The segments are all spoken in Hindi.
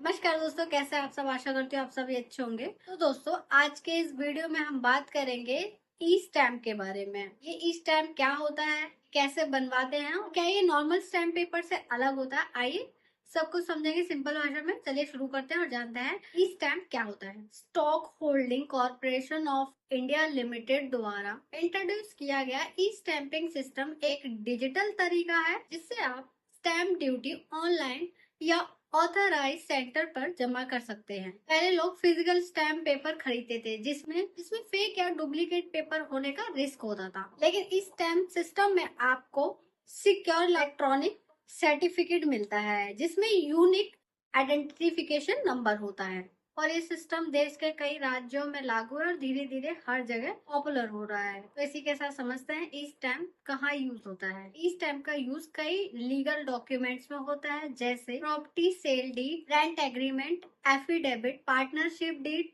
नमस्कार दोस्तों, कैसे हैं आप सब। आशा करती हूँ आप सभी अच्छे होंगे। तो दोस्तों, आज के इस वीडियो में हम बात करेंगे ई स्टैम्प के बारे में। ये ई स्टैम्प क्या होता है, कैसे बनवाते हैं और क्या ये नॉर्मल स्टैम्प पेपर से अलग होता है। आइए सब कुछ समझेंगे सिंपल भाषा में। चलिए शुरू करते हैं और जानते हैं ई स्टैम्प क्या होता है। Stock holding corporation of India limited द्वारा इंट्रोड्यूस किया गया ई स्टैंपिंग सिस्टम एक डिजिटल तरीका है जिससे आप स्टैम्प ड्यूटी ऑनलाइन या ऑथराइज सेंटर पर जमा कर सकते हैं। पहले लोग फिजिकल स्टैम्प पेपर खरीदते थे जिसमें फेक या डुप्लीकेट पेपर होने का रिस्क होता था, लेकिन इस स्टैम्प सिस्टम में आपको सिक्योर इलेक्ट्रॉनिक सर्टिफिकेट मिलता है जिसमें यूनिक आइडेंटिफिकेशन नंबर होता है। और ये सिस्टम देश के कई राज्यों में लागू है और धीरे धीरे हर जगह पॉपुलर हो रहा है। तो इसी के साथ समझते हैं ई स्टैम्प कहाँ यूज होता है। ई स्टैम्प का यूज कई लीगल डॉक्यूमेंट्स में होता है, जैसे property sale deed, rent agreement, affidavit, partnership deed,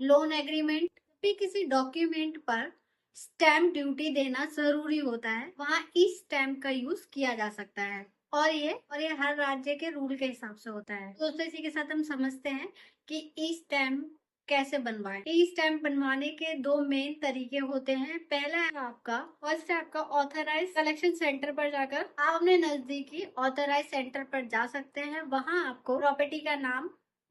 loan agreement. भी किसी डॉक्यूमेंट पर स्टैम्प ड्यूटी देना जरूरी होता है, वहाँ ई स्टैम्प का यूज किया जा सकता है। और ये हर राज्य के रूल के हिसाब से होता है। दोस्तों, इसी के साथ हम समझते हैं कि ई स्टैम्प कैसे बनवाएं। ई स्टैम्प बनवाने के दो मेन तरीके होते हैं। पहला है आपका फर्स्ट है आपका ऑथराइज कलेक्शन सेंटर पर जाकर आप अपने नजदीकी ऑथराइज सेंटर पर जा सकते हैं। वहां आपको प्रॉपर्टी का नाम,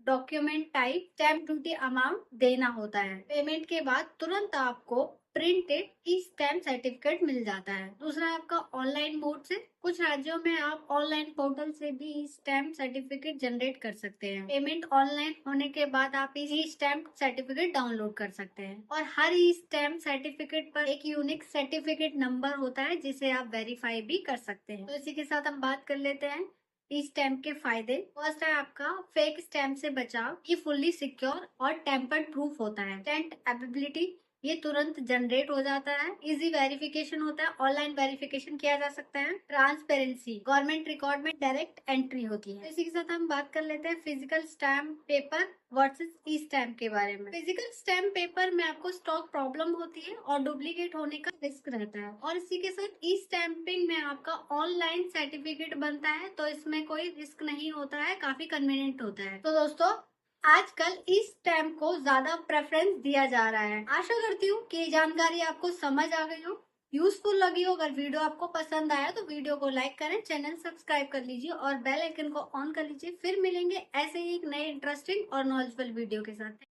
document type, stamp duty amount देना होता है। पेमेंट के बाद तुरंत आपको प्रिंटेड ई स्टैम्प सर्टिफिकेट मिल जाता है। दूसरा आपका ऑनलाइन मोड से, कुछ राज्यों में आप ऑनलाइन पोर्टल से भी ई स्टैम्प सर्टिफिकेट जनरेट कर सकते हैं। पेमेंट ऑनलाइन होने के बाद आप ई स्टैम्प सर्टिफिकेट डाउनलोड कर सकते हैं। और हर ई स्टैम्प सर्टिफिकेट पर एक यूनिक सर्टिफिकेट नंबर होता है जिसे आप वेरीफाई भी कर सकते हैं। तो इसी के साथ हम बात कर लेते हैं इस स्टैम्प के फायदे। फर्स्ट है आपका फेक स्टैम्प से बचाव। ये फुल्ली सिक्योर और टेम्पर्ड प्रूफ होता है। स्टैम्प एबिलिटी, ये तुरंत जनरेट हो जाता है। इजी वेरिफिकेशन होता है, ऑनलाइन वेरिफिकेशन किया जा सकता है। ट्रांसपेरेंसी, गवर्नमेंट रिकॉर्ड में डायरेक्ट एंट्री होती है। इसी के साथ हम बात कर लेते हैं फिजिकल स्टैम्प पेपर वर्सेस ई स्टैम्प के बारे में। फिजिकल स्टैम्प पेपर में आपको स्टॉक प्रॉब्लम होती है और डुप्लीकेट होने का रिस्क रहता है। और इसी के साथ ई स्टैंपिंग में आपका ऑनलाइन सर्टिफिकेट बनता है, तो इसमें कोई रिस्क नहीं होता है, काफी कन्वीनियंट होता है। तो दोस्तों, आजकल इस स्टैम्प को ज्यादा प्रेफरेंस दिया जा रहा है। आशा करती हूँ कि ये जानकारी आपको समझ आ गई हो, यूजफुल लगी हो। अगर वीडियो आपको पसंद आया तो वीडियो को लाइक करें, चैनल सब्सक्राइब कर लीजिए और बेल आइकन को ऑन कर लीजिए। फिर मिलेंगे ऐसे ही एक नए इंटरेस्टिंग और नॉलेजेबल वीडियो के साथ।